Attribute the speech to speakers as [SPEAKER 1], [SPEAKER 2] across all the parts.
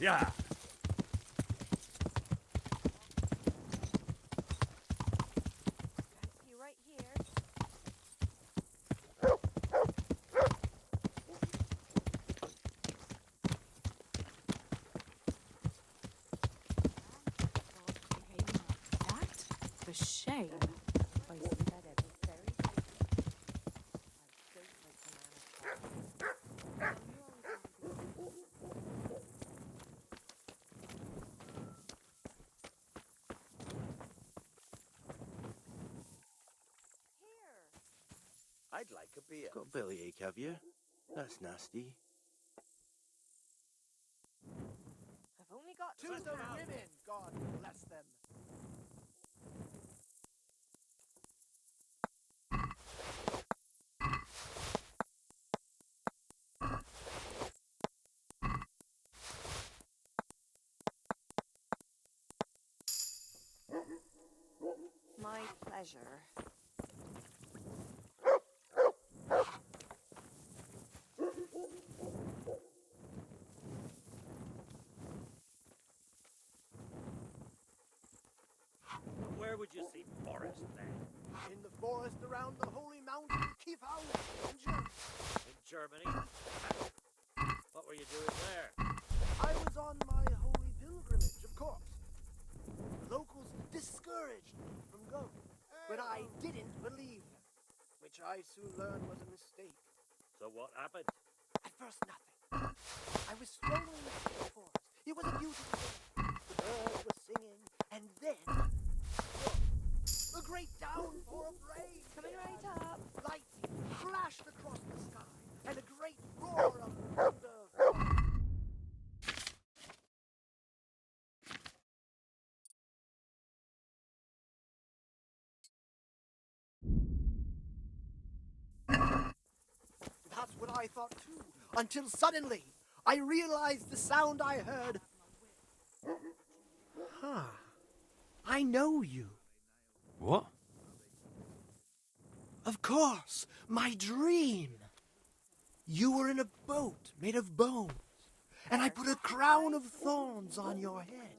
[SPEAKER 1] Yeah.
[SPEAKER 2] You right here.
[SPEAKER 3] That? For shame.
[SPEAKER 2] I see that every very day. I don't like the man of God. Here.
[SPEAKER 1] I'd like a beer.
[SPEAKER 4] Got bellyache, have you? That's nasty.
[SPEAKER 2] I've only got
[SPEAKER 5] To
[SPEAKER 2] two
[SPEAKER 5] the
[SPEAKER 2] pounds.
[SPEAKER 5] women, God bless them.
[SPEAKER 2] My pleasure.
[SPEAKER 1] Where would you see Forrest then?
[SPEAKER 5] In the forest around the holy mountain Kifau in Germany.
[SPEAKER 1] In Germany? What were you doing there?
[SPEAKER 5] I was on my holy pilgrimage, of course. The locals discouraged me from going, but I didn't believe them, which I soon learned was a mistake.
[SPEAKER 1] So what happened?
[SPEAKER 5] At first, nothing. I was strolling through the forest. It was a beautiful day. The birds were singing, and then, whoa, a great downpour of rain.
[SPEAKER 2] Coming right up.
[SPEAKER 5] Lightning flashed across the sky, and a great roar of thunder. That's what I thought too, until suddenly I realized the sound I heard. Huh. I know you.
[SPEAKER 4] What?
[SPEAKER 5] Of course, my dream. You were in a boat made of bones, and I put a crown of thorns on your head.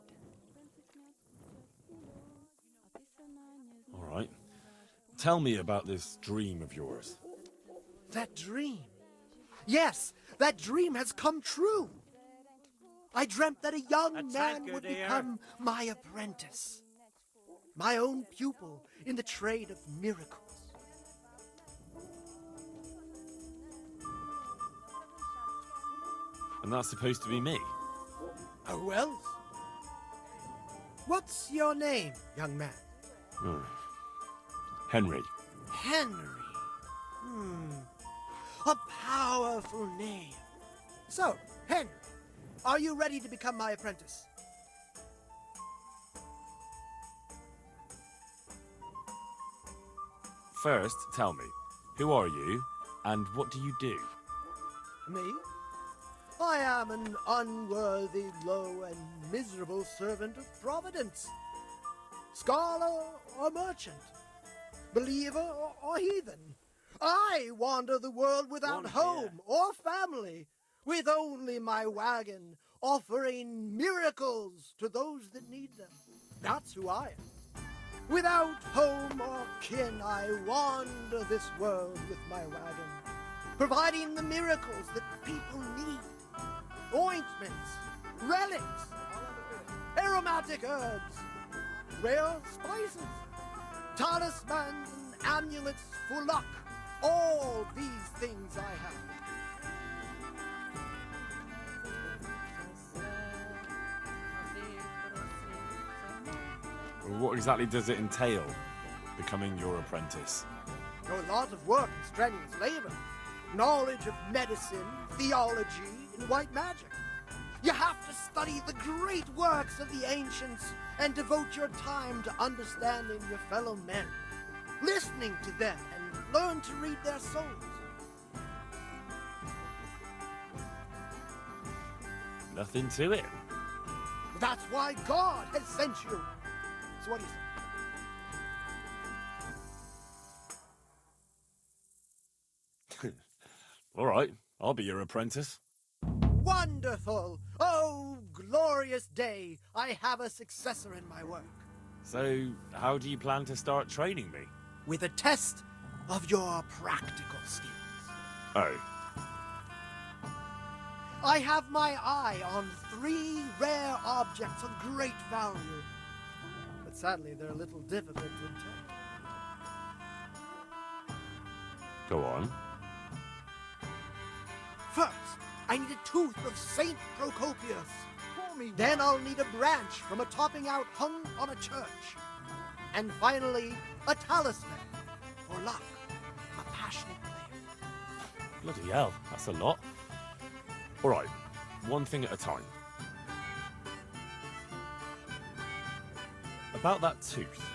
[SPEAKER 6] All right. Tell me about this dream of yours.
[SPEAKER 5] That dream. Yes, that dream has come true. I dreamt that a young
[SPEAKER 1] That's
[SPEAKER 5] man
[SPEAKER 1] good
[SPEAKER 5] would
[SPEAKER 1] to hear.
[SPEAKER 5] become my apprentice, my own pupil in the trade of miracles.
[SPEAKER 6] And that's supposed to be me.
[SPEAKER 5] Who else? What's your name, young man?
[SPEAKER 6] Henry.
[SPEAKER 5] Henry. A powerful name. So, Henry, are you ready to become my apprentice?
[SPEAKER 6] First, tell me, who are you and what do you do?
[SPEAKER 5] Me? I am an unworthy, low, and miserable servant of Providence. Scholar or merchant, believer or heathen, I wander the world without home or family, with only my wagon, offering miracles to those that need them. That's who I am. Without home or kin, I wander this world with my wagon, providing the miracles that people need. Ointments, relics, aromatic herbs, rare spices, talismans and amulets for luck. All these things I have.
[SPEAKER 6] What exactly does it entail, becoming your apprentice?
[SPEAKER 5] A lot of work and strenuous labor. Knowledge of medicine, theology, and white magic. You have to study the great works of the ancients and devote your time to understanding your fellow men, listening to them, and learn to read their souls.
[SPEAKER 6] Nothing to it.
[SPEAKER 5] That's why God has sent you. So what do you say?
[SPEAKER 6] All right, I'll be your apprentice.
[SPEAKER 5] Wonderful! Oh, glorious day I have a successor in my work.
[SPEAKER 6] So, how do you plan to start training me?
[SPEAKER 5] With a test of your practical skills.
[SPEAKER 6] Oh,
[SPEAKER 5] I have my eye on 3 rare objects of great value. But sadly, they're a little difficult to interpret.
[SPEAKER 6] go on.
[SPEAKER 5] First, I need a tooth of Saint Procopius. Then I'll need a branch from a topping out hung on a church. And finally, a talisman for luck. A passionate player.
[SPEAKER 6] Bloody hell, that's a lot. Alright, one thing at a time. About that tooth,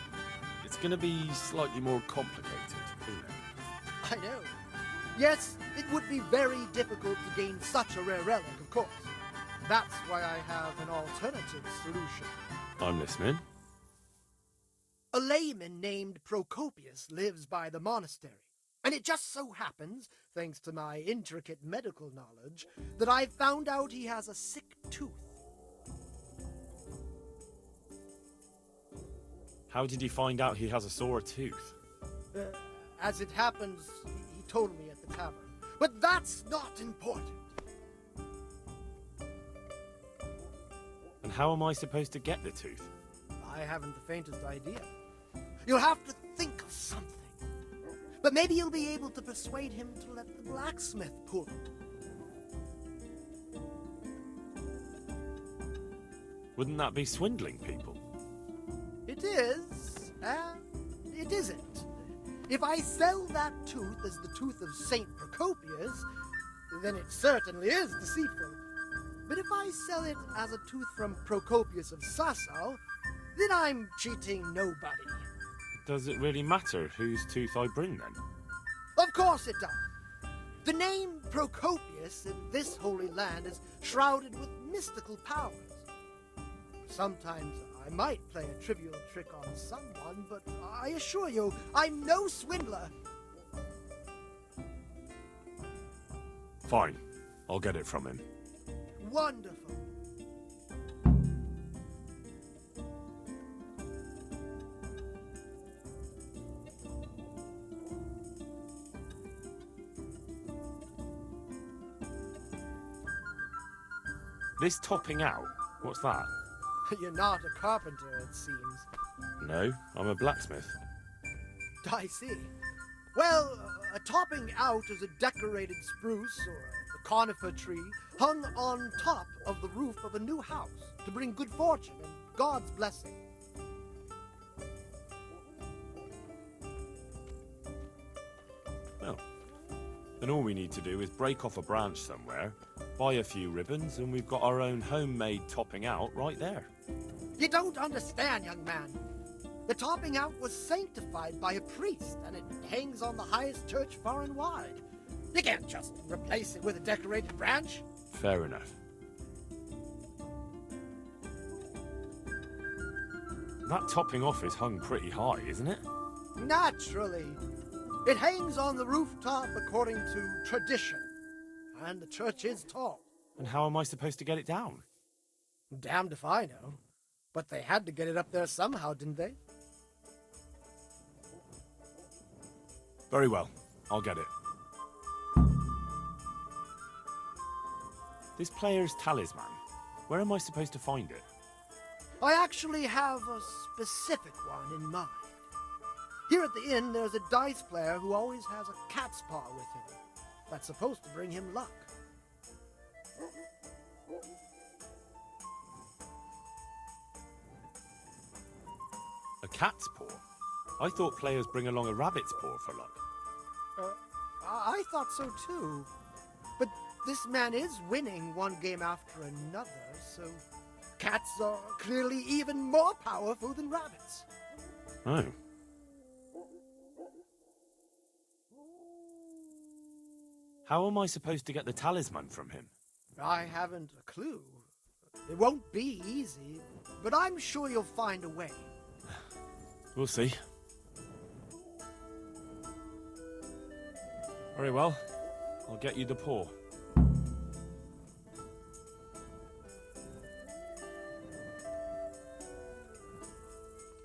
[SPEAKER 6] it's going to be slightly more complicated, isn't it?
[SPEAKER 5] I know. Yes, it would be very difficult to gain such a rare relic, of course. That's why I have an alternative solution.
[SPEAKER 6] I'm listening.
[SPEAKER 5] A layman named Procopius lives by the monastery, and it just so happens, thanks to my intricate medical knowledge, that I've found out he has a sick tooth.
[SPEAKER 6] How did you find out he has a sore tooth?
[SPEAKER 5] As it happens, he told me at the tavern. But that's not important.
[SPEAKER 6] And how am I supposed to get the tooth?
[SPEAKER 5] I haven't the faintest idea. You'll have to think of something. But maybe you'll be able to persuade him to let the blacksmith pull it.
[SPEAKER 6] Wouldn't that be swindling people?
[SPEAKER 5] It is, and it isn't. If I sell that tooth as the tooth of Saint Procopius, then it certainly is deceitful. But if I sell it as a tooth from Procopius of Sasau, then I'm cheating nobody.
[SPEAKER 6] Does it really matter whose tooth I bring then?
[SPEAKER 5] Of course it does. The name Procopius in this holy land is shrouded with mystical powers. Sometimes I might play a trivial trick on someone, but I assure you, I'm no swindler.
[SPEAKER 6] Fine, I'll get it from him.
[SPEAKER 5] Wonderful.
[SPEAKER 6] This topping out, what's that?
[SPEAKER 5] You're not a carpenter, it seems.
[SPEAKER 6] No, I'm a blacksmith.
[SPEAKER 5] I see. Well, a topping out is a decorated spruce or a conifer tree hung on top of the roof of a new house to bring good fortune and God's blessing.
[SPEAKER 6] Well, then all we need to do is break off a branch somewhere, buy a few ribbons, and we've got our own homemade topping out right there.
[SPEAKER 5] You don't understand, young man. The topping out was sanctified by a priest, and it hangs on the highest church far and wide. You can't just replace it with a decorated branch.
[SPEAKER 6] Fair enough. That topping off is hung pretty high, isn't it?
[SPEAKER 5] Naturally. It hangs on the rooftop according to tradition, and the church is tall.
[SPEAKER 6] And how am I supposed to get it down?
[SPEAKER 5] Damned if I know. But they had to get it up there somehow, didn't they?
[SPEAKER 6] Very well, I'll get it. This player's talisman, where am I supposed to find it?
[SPEAKER 5] I actually have a specific one in mind. Here at the inn, there's a dice player who always has a cat's paw with him. That's supposed to bring him luck.
[SPEAKER 6] A cat's paw? I thought players bring along a rabbit's paw for luck.
[SPEAKER 5] I thought so too. But this man is winning one game after another, so cats are clearly even more powerful than rabbits.
[SPEAKER 6] Oh. How am I supposed to get the talisman from him?
[SPEAKER 5] I haven't a clue. It won't be easy, but I'm sure you'll find a way.
[SPEAKER 6] We'll see. Very well. I'll get you the paw.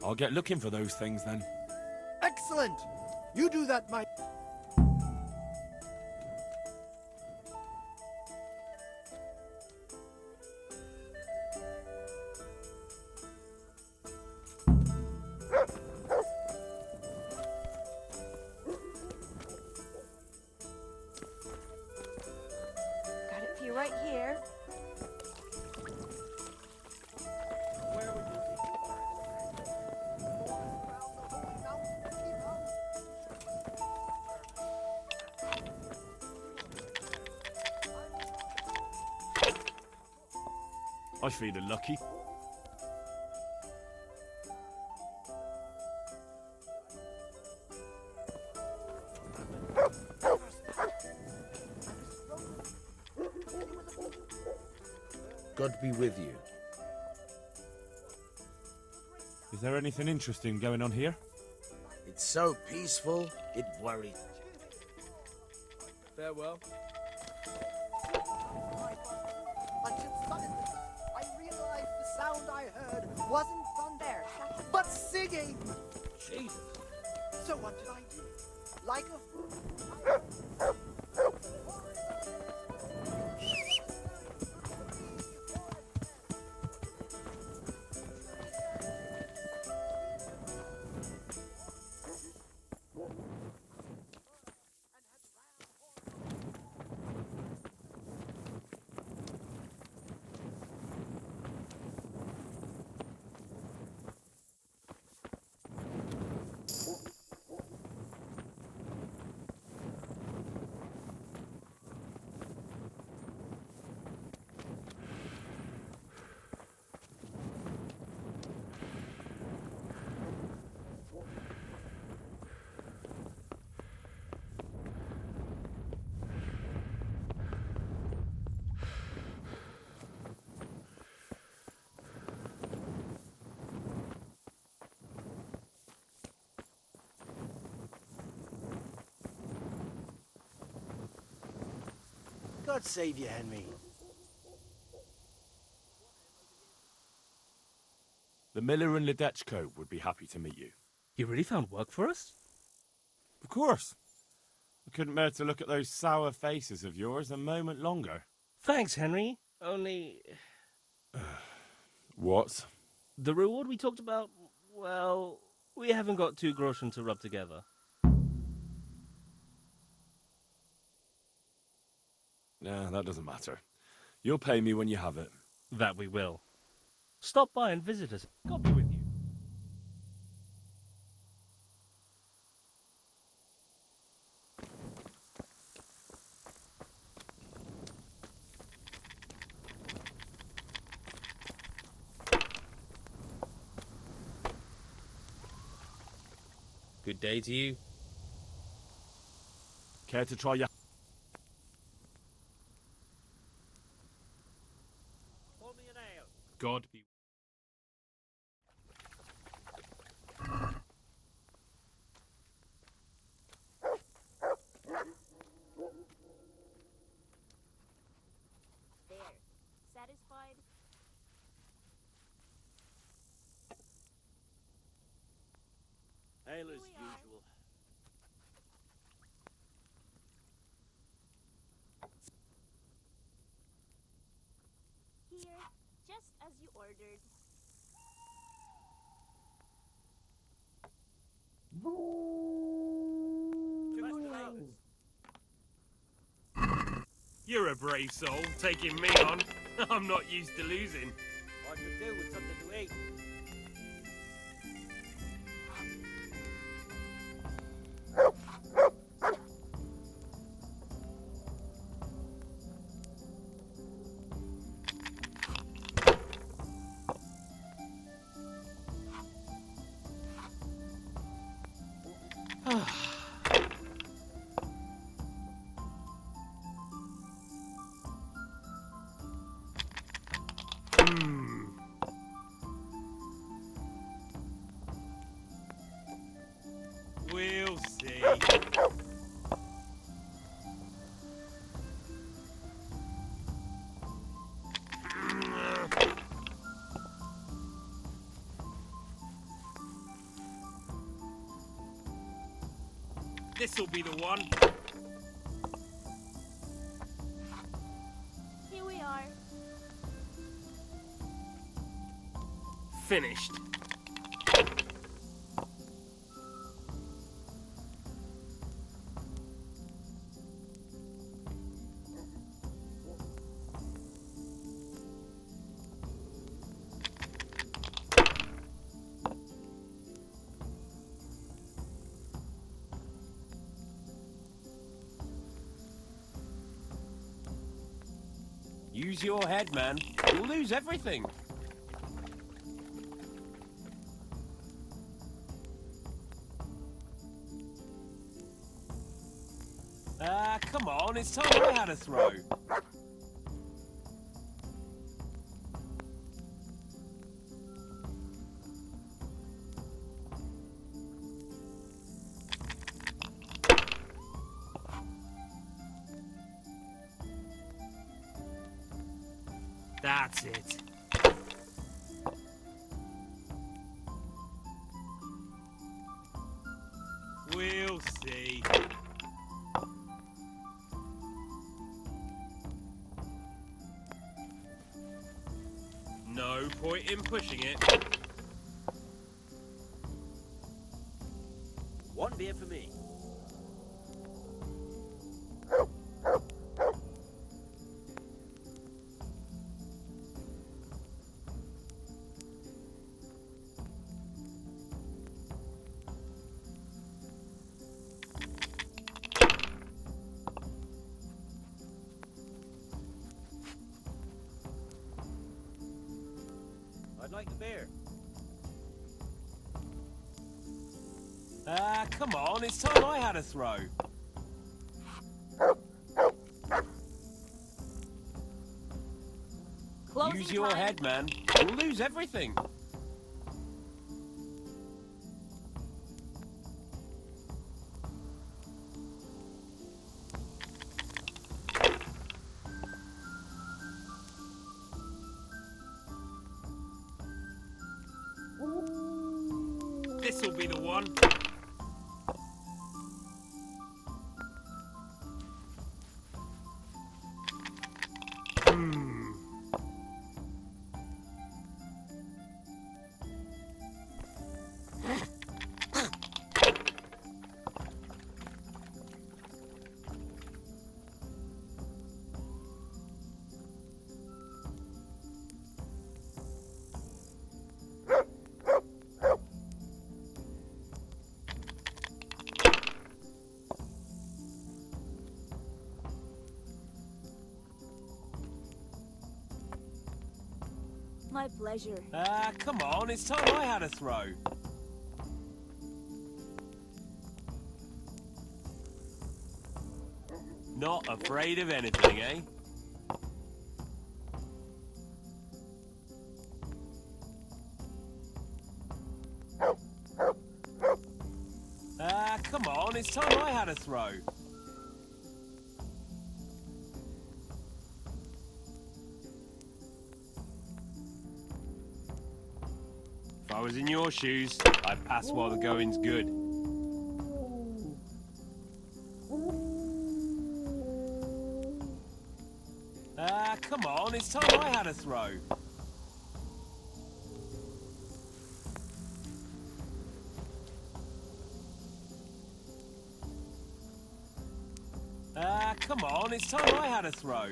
[SPEAKER 6] I'll get looking for those things then.
[SPEAKER 5] Excellent! You do that, my...
[SPEAKER 2] Got it for you right here.
[SPEAKER 6] I feeling lucky.
[SPEAKER 4] God be with you.
[SPEAKER 6] Is there anything interesting going on here?
[SPEAKER 4] It's so peaceful, it worries.
[SPEAKER 3] Farewell.
[SPEAKER 5] Until suddenly, I realized the sound I heard wasn't thunder, but singing.
[SPEAKER 3] Jesus.
[SPEAKER 5] So what did I do? Like a fool,
[SPEAKER 4] God save you, Henry.
[SPEAKER 6] The miller and Ledechko would be happy to meet you.
[SPEAKER 3] You really found work for us?
[SPEAKER 6] Of course. I couldn't bear to look at those sour faces of yours a moment longer.
[SPEAKER 3] Thanks, Henry. Only
[SPEAKER 6] What?
[SPEAKER 3] the reward we talked about, well, we haven't got 2 groschen to rub together.
[SPEAKER 6] Nah, that doesn't matter. You'll pay me when you have it.
[SPEAKER 3] That we will. Stop by and visit us. Got me with you. Good day to you.
[SPEAKER 6] Care to try your...
[SPEAKER 1] Pull me an ale.
[SPEAKER 3] God be.
[SPEAKER 7] There. Satisfied?
[SPEAKER 1] Ale as
[SPEAKER 7] we are.
[SPEAKER 1] usual.
[SPEAKER 7] Here, just as you ordered.
[SPEAKER 3] You're a brave soul, taking me on. I'm not used to losing.
[SPEAKER 1] I could do with something to eat.
[SPEAKER 3] This'll be the one.
[SPEAKER 7] Here we are.
[SPEAKER 3] Finished. Use your head, man. You'll lose everything. Come on, it's time I had a throw. That's it. We'll see. No point in pushing it.
[SPEAKER 1] One beer for me. I'd like a beer.
[SPEAKER 3] Come on, it's time I had a throw.
[SPEAKER 7] Closing
[SPEAKER 3] Use your
[SPEAKER 7] time.
[SPEAKER 3] head, man. You'll lose everything. This'll be the one.
[SPEAKER 7] My pleasure.
[SPEAKER 3] Come on, it's time I had a throw. Not afraid of anything, eh? Come on, it's time I had a throw. If I was in your shoes, I'd pass while the going's good. Come on, it's time I had a throw. Come on, it's time I had a throw.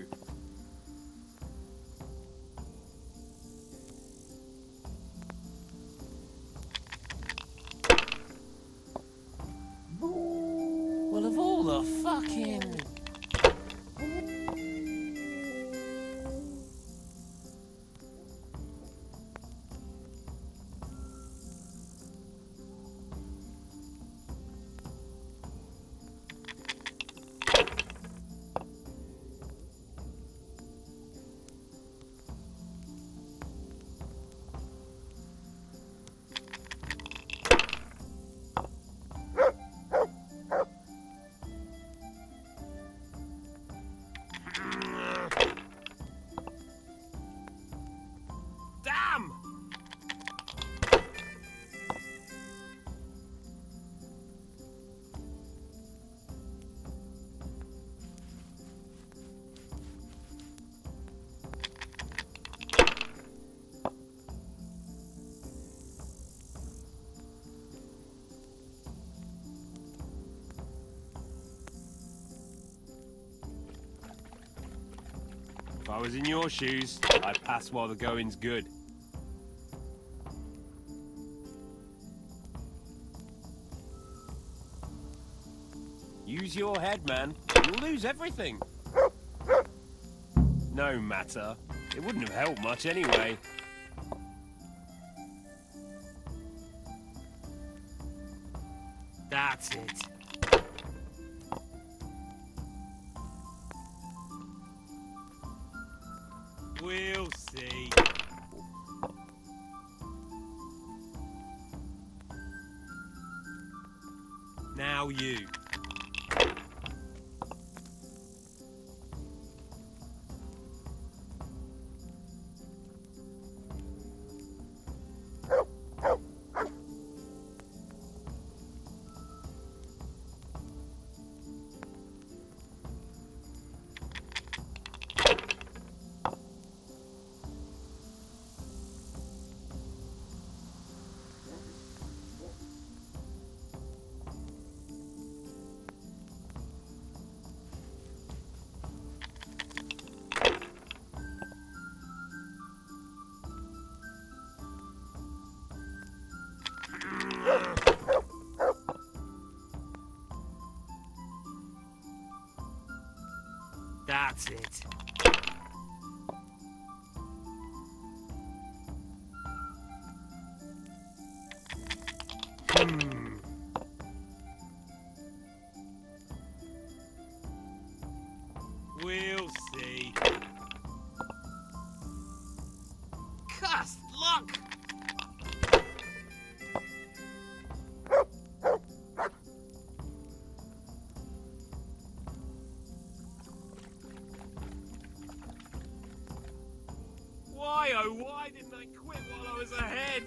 [SPEAKER 3] Well, of all the fucking...
[SPEAKER 8] If I was in your shoes, I'd pass while the going's good. Use your head, man. You'll lose everything. No matter. It wouldn't have helped much anyway. That's it. We'll see. Now you. That's it. We'll see. Cussed luck! Why, oh why didn't I quit while I was ahead?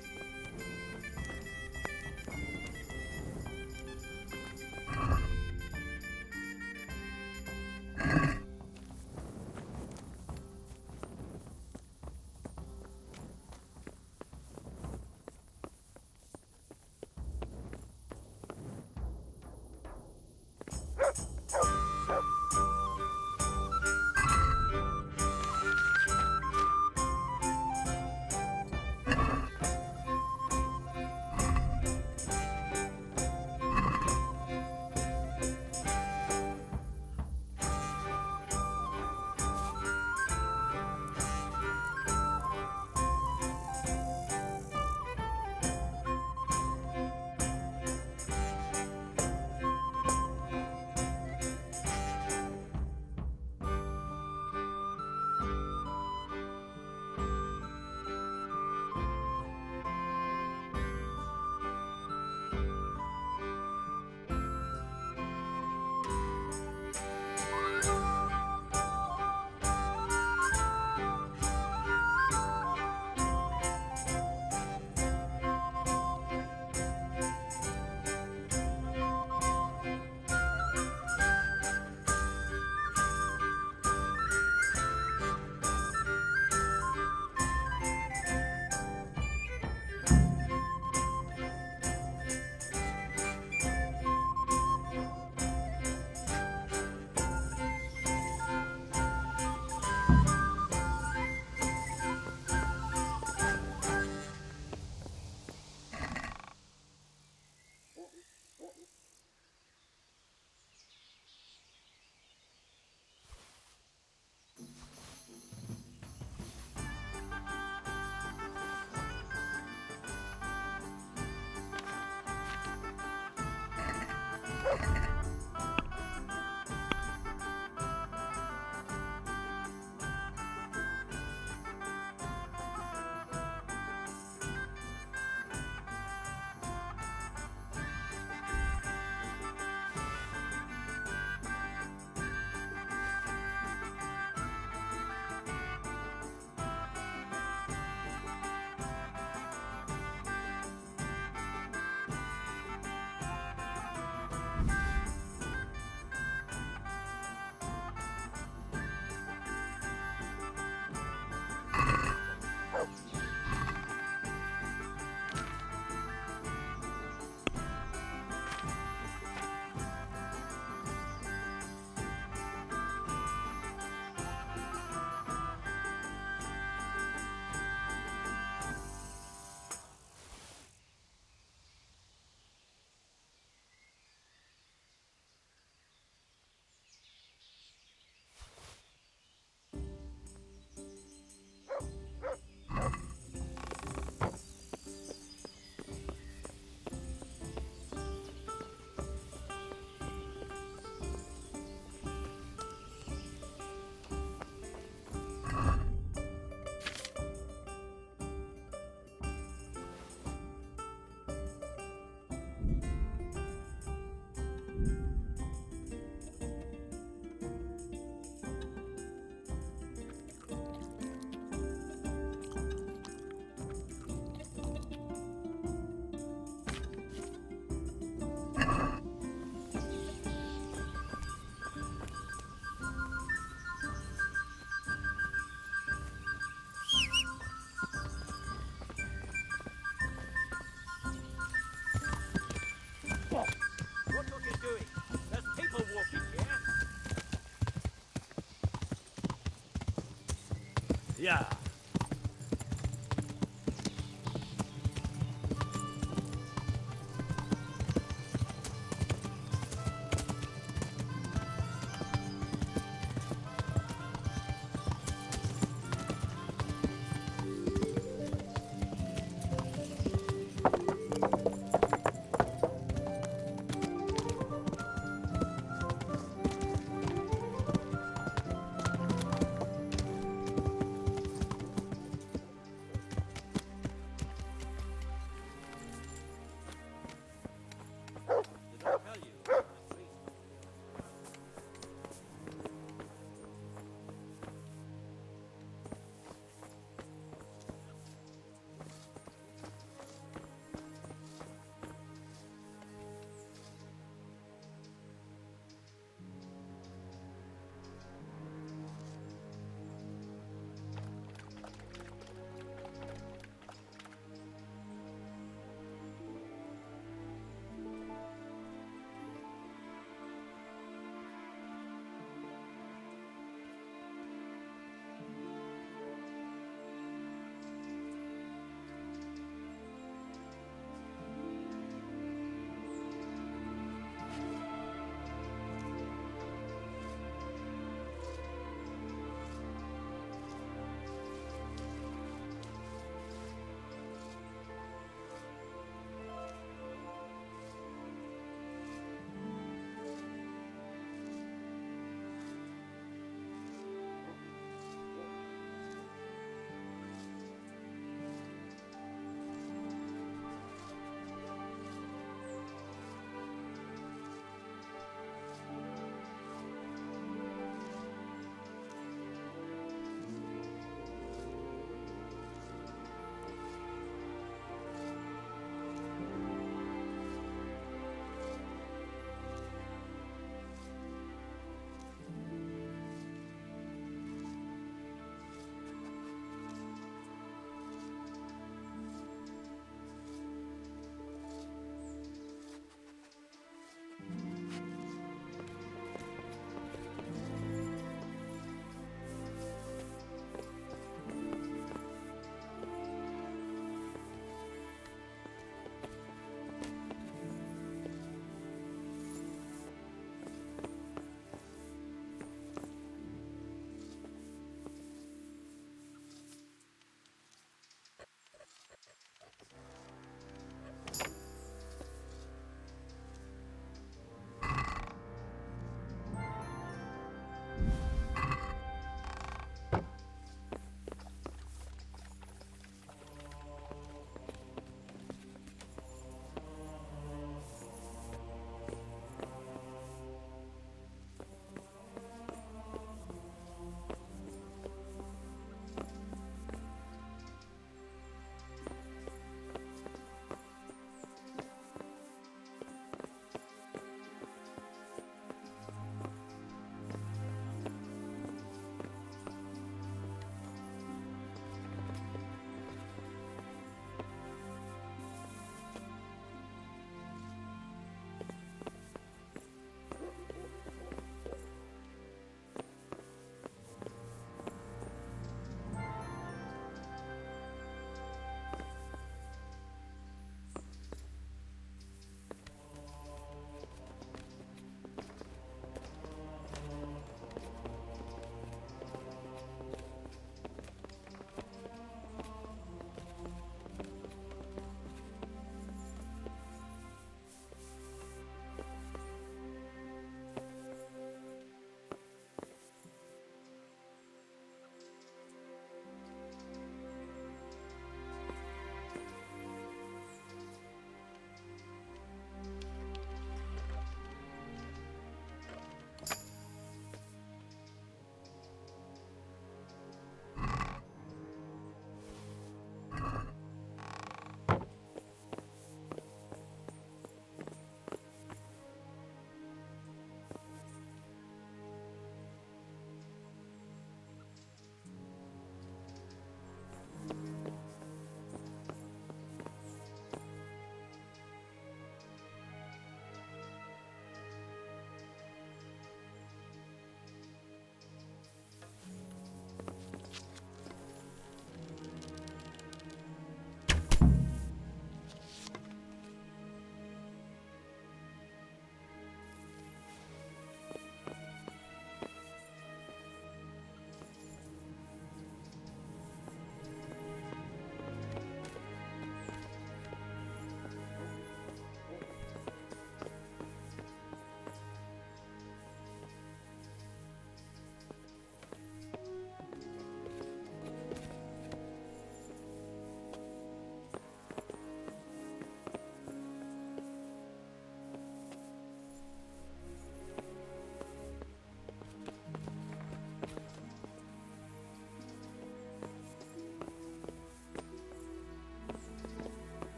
[SPEAKER 3] Yeah.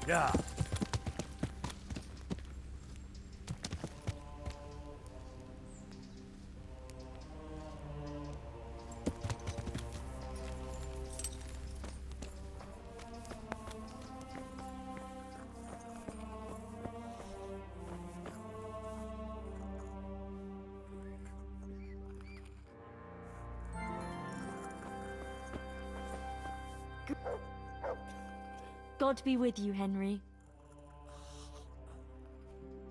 [SPEAKER 6] Yeah.
[SPEAKER 9] God be with you, Henry.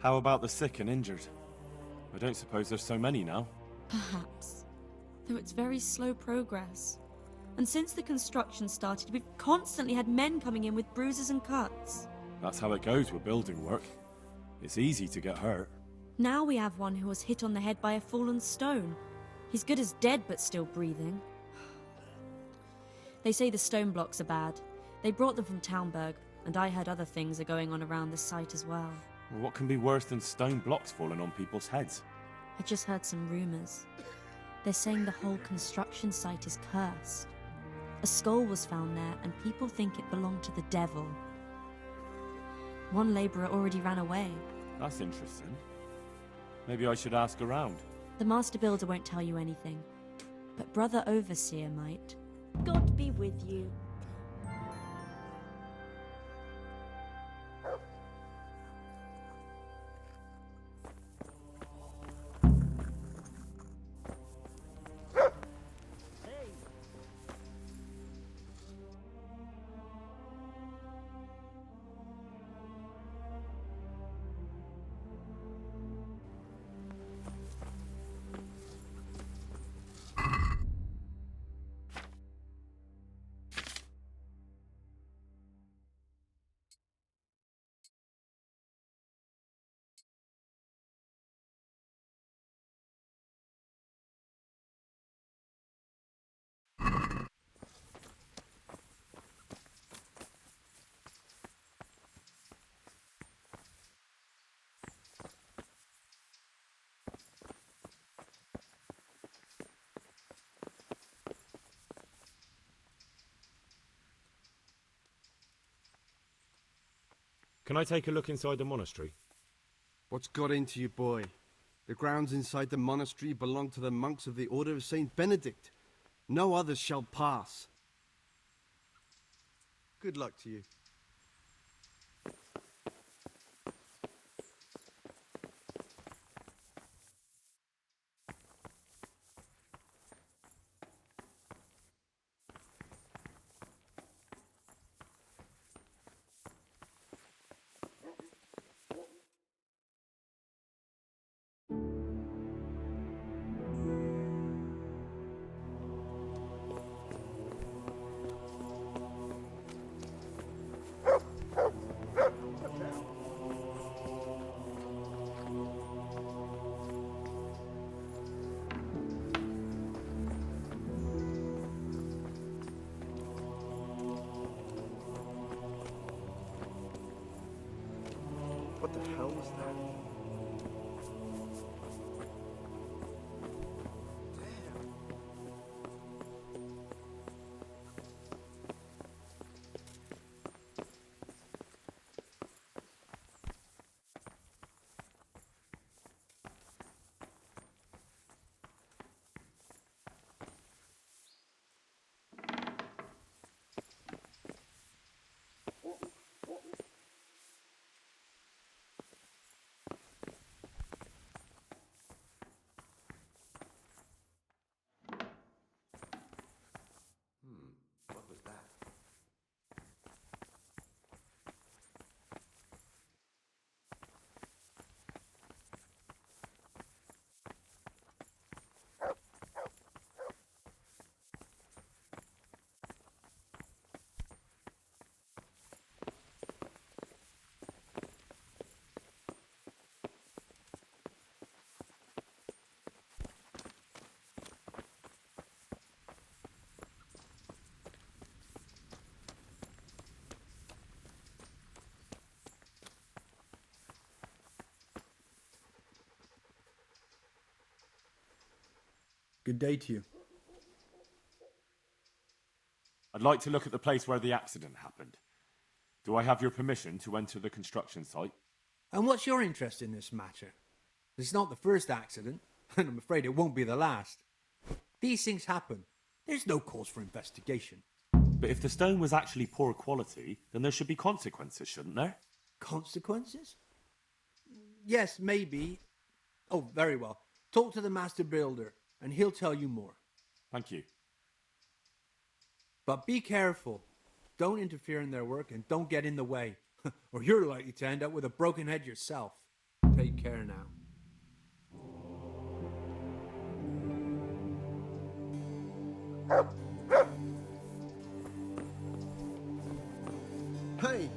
[SPEAKER 6] How about the sick and injured? I don't suppose there's so many now.
[SPEAKER 9] Perhaps. Though it's very slow progress. And since the construction started, we've constantly had men coming in with bruises and cuts.
[SPEAKER 6] That's how it goes with building work. It's easy to get hurt.
[SPEAKER 9] Now we have one who was hit on the head by a fallen stone. He's good as dead, but still breathing. They say the stone blocks are bad. They brought them from Townburg, and I heard other things are going on around the site as well.
[SPEAKER 6] Well, what can be worse than stone blocks falling on people's heads?
[SPEAKER 9] I just heard some rumors. They're saying the whole construction site is cursed. A skull was found there, and people think it belonged to the devil. One labourer already ran away.
[SPEAKER 6] That's interesting. Maybe I should ask around.
[SPEAKER 9] The master builder won't tell you anything, but brother overseer might. God be with you.
[SPEAKER 6] Can I take a look inside the monastery?
[SPEAKER 10] What's got into you, boy? The grounds inside the monastery belong to the monks of the Order of Saint Benedict. No others shall pass. Good luck to you. What the hell was that?
[SPEAKER 6] What was that?
[SPEAKER 11] Good day to you.
[SPEAKER 6] I'd like to look at the place where the accident happened. Do I have your permission to enter the construction site?
[SPEAKER 11] And what's your interest in this matter? It's not the first accident, and I'm afraid it won't be the last. These things happen. There's no cause for investigation.
[SPEAKER 6] But if the stone was actually poor quality, then there should be consequences, shouldn't there?
[SPEAKER 11] Consequences? Yes, maybe. Oh, very well. Talk to the master builder, and he'll tell you more.
[SPEAKER 6] Thank you.
[SPEAKER 11] But be careful. Don't interfere in their work, and don't get in the way, or you're likely to end up with a broken head yourself. Take care now.
[SPEAKER 5] Hey!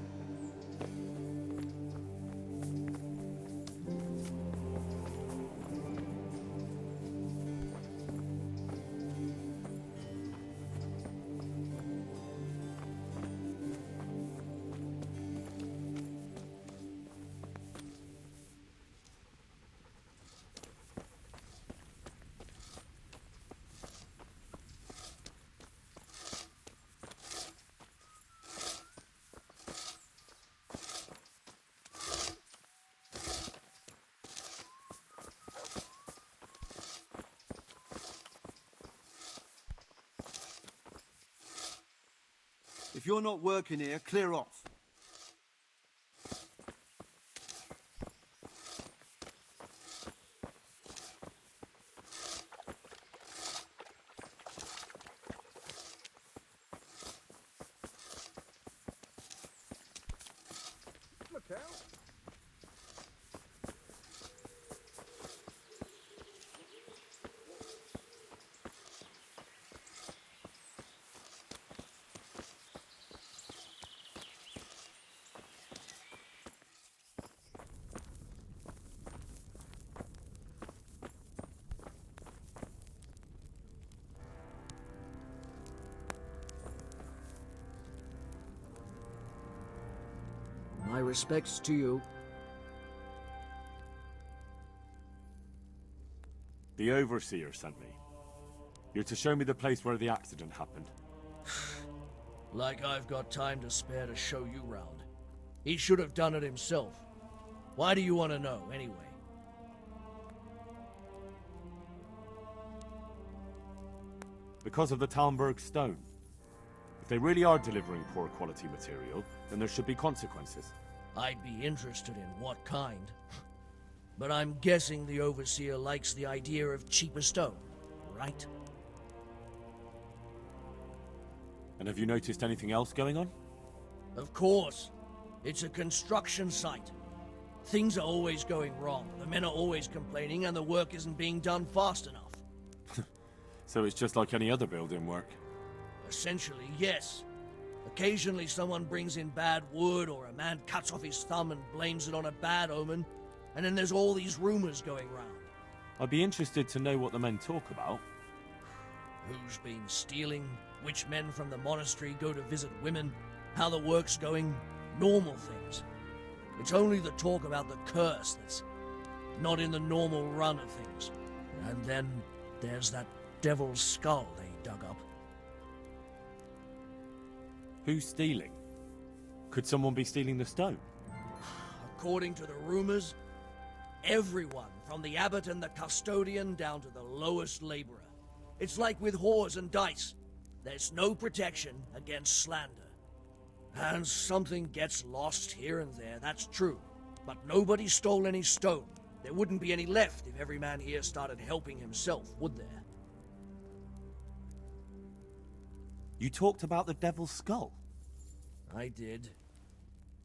[SPEAKER 10] If you're not working here, clear off.
[SPEAKER 5] Look out!
[SPEAKER 4] My respects to you.
[SPEAKER 6] The Overseer sent me. You're to show me the place where the accident happened.
[SPEAKER 12] Like I've got time to spare to show you round. He should have done it himself. Why do you want to know, anyway?
[SPEAKER 6] Because of the Talmberg stone. If they really are delivering poor quality material, then there should be consequences.
[SPEAKER 12] I'd be interested in what kind. But I'm guessing the Overseer likes the idea of cheaper stone, right?
[SPEAKER 6] And have you noticed anything else going on?
[SPEAKER 12] Of course. It's a construction site. Things are always going wrong. The men are always complaining, and the work isn't being done fast enough.
[SPEAKER 6] So it's just like any other building work?
[SPEAKER 12] Essentially, yes. Occasionally someone brings in bad wood, or a man cuts off his thumb and blames it on a bad omen, and then there's all these rumors going round.
[SPEAKER 6] I'd be interested to know what the men talk about.
[SPEAKER 12] Who's been stealing, which men from the monastery go to visit women, how the work's going, normal things. It's only the talk about the curse that's not in the normal run of things. And then there's that devil's skull they dug up.
[SPEAKER 6] Who's stealing? Could someone be stealing the stone?
[SPEAKER 12] According to the rumors, everyone, from the abbot and the custodian down to the lowest laborer. It's like with whores and dice. There's no protection against slander. And something gets lost here and there, that's true. But nobody stole any stone. There wouldn't be any left if every man here started helping himself, would there?
[SPEAKER 3] You talked about the devil's skull.
[SPEAKER 12] I did.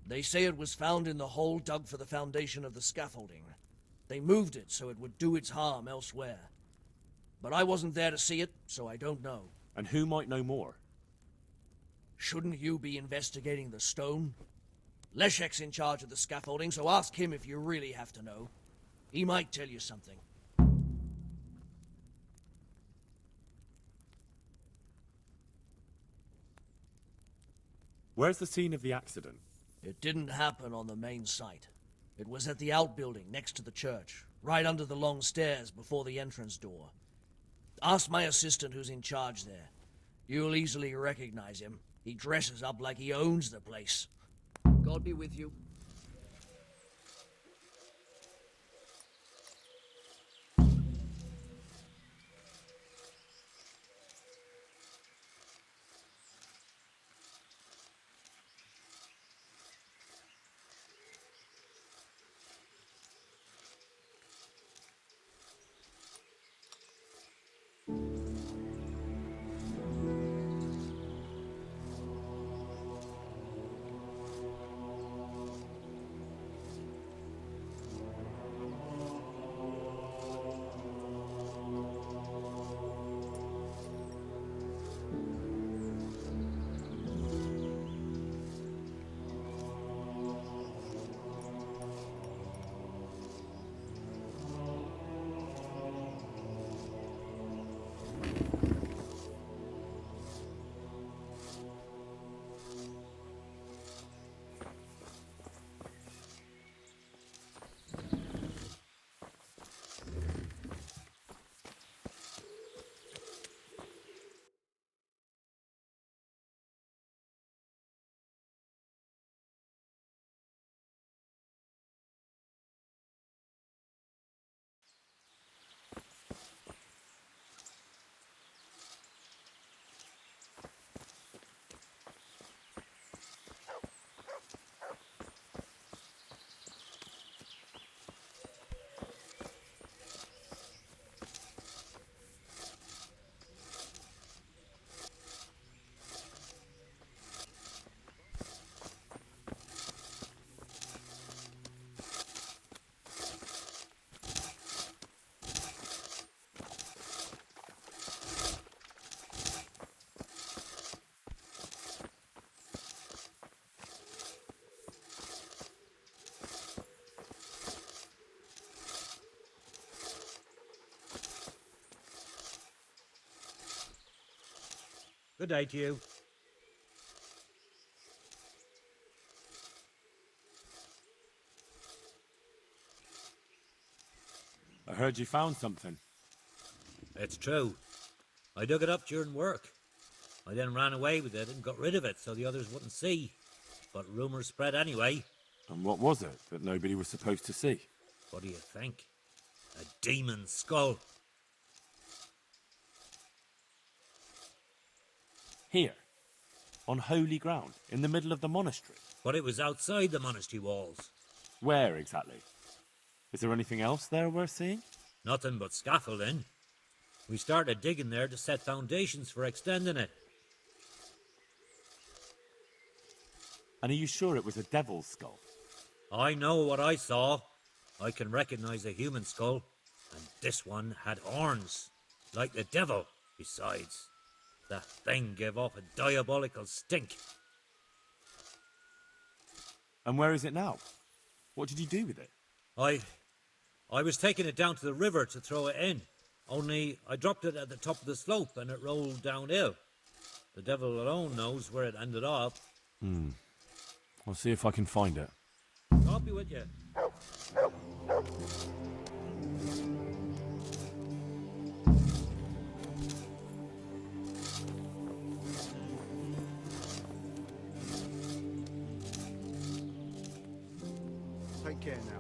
[SPEAKER 12] They say it was found in the hole dug for the foundation of the scaffolding. They moved it so it would do its harm elsewhere. But I wasn't there to see it, so I don't know.
[SPEAKER 6] And who might know more?
[SPEAKER 12] Shouldn't you be investigating the stone? Leszek's in charge of the scaffolding, so ask him if you really have to know. He might tell you something.
[SPEAKER 6] Where's the scene of the accident?
[SPEAKER 12] It didn't happen on the main site. It was at the outbuilding next to the church, right under the long stairs before the entrance door. Ask my assistant who's in charge there. You'll easily recognize him. He dresses up like he owns the place. God be with you.
[SPEAKER 1] Good day to you.
[SPEAKER 6] I heard you found something.
[SPEAKER 1] It's true. I dug it up during work. I then ran away with it and got rid of it so the others wouldn't see. But rumours spread anyway.
[SPEAKER 6] And what was it that nobody was supposed to see?
[SPEAKER 1] What do you think? A demon skull.
[SPEAKER 6] Here, on holy ground, in the middle of the monastery.
[SPEAKER 1] But it was outside the monastery walls.
[SPEAKER 6] Where exactly? Is there anything else there worth seeing?
[SPEAKER 1] Nothing but scaffolding. We started digging there to set foundations for extending it.
[SPEAKER 6] And are you sure it was a devil's skull?
[SPEAKER 1] I know what I saw. I can recognize a human skull. And this one had horns. Like the devil, besides. That thing gave off a diabolical stink.
[SPEAKER 6] And where is it now? What did you do with it?
[SPEAKER 1] I was taking it down to the river to throw it in. Only I dropped it at the top of the slope and it rolled downhill. The devil alone knows where it ended up.
[SPEAKER 6] I'll see if I can find it.
[SPEAKER 1] I'll be with you.
[SPEAKER 10] Take care now.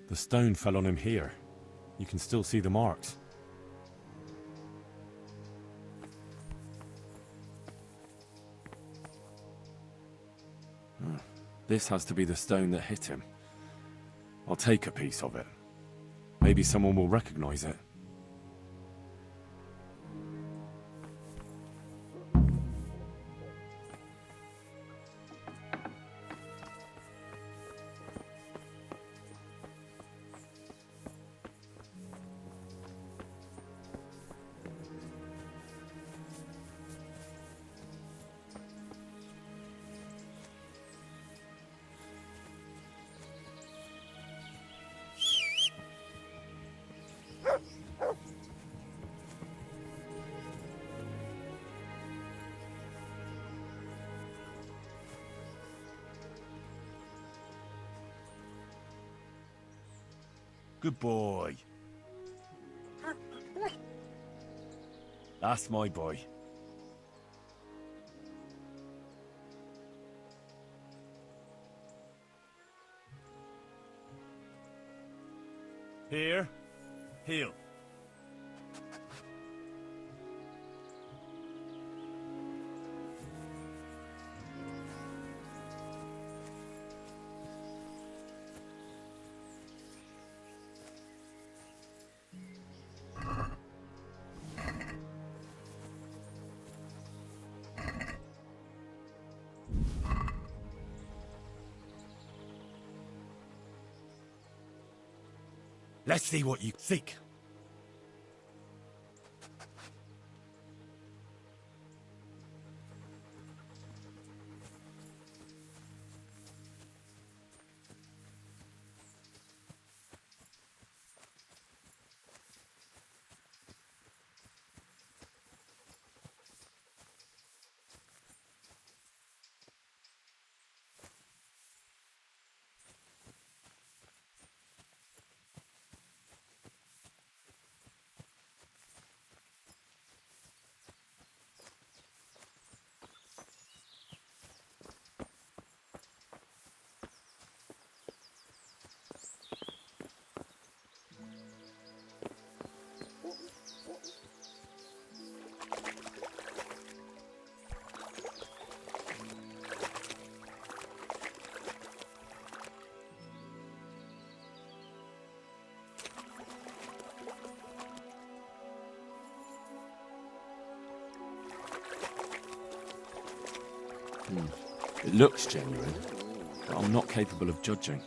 [SPEAKER 6] The stone fell on him here. You can still see the marks. This has to be the stone that hit him. I'll take a piece of it. Maybe someone will recognize it. Good boy. That's my boy. Here, heel. Let's see what you seek. It looks genuine, but I'm not capable of judging.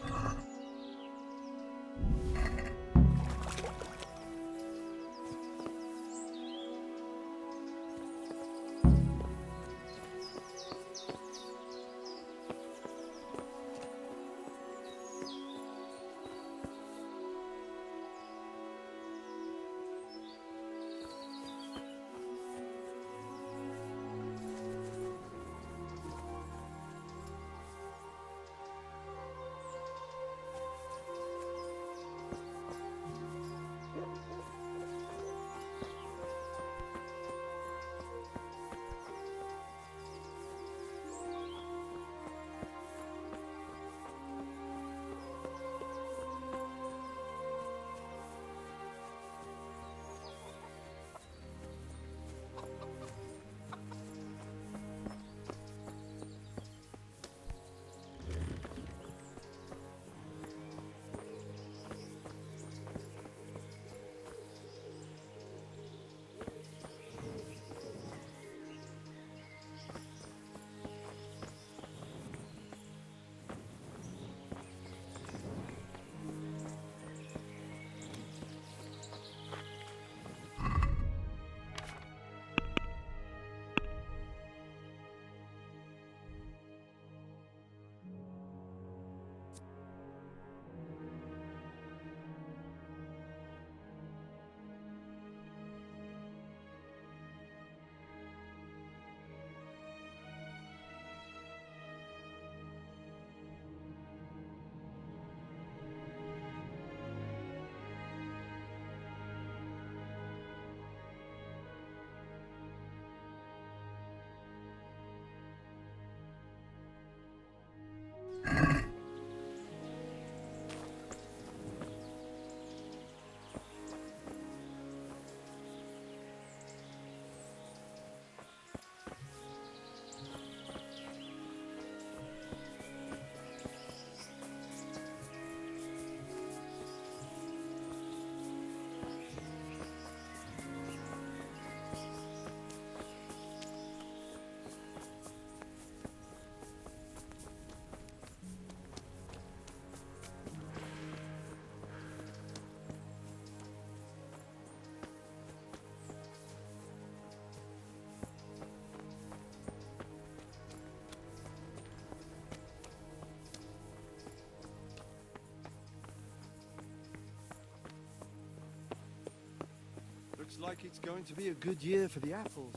[SPEAKER 10] Looks like it's going to be a good year for the apples.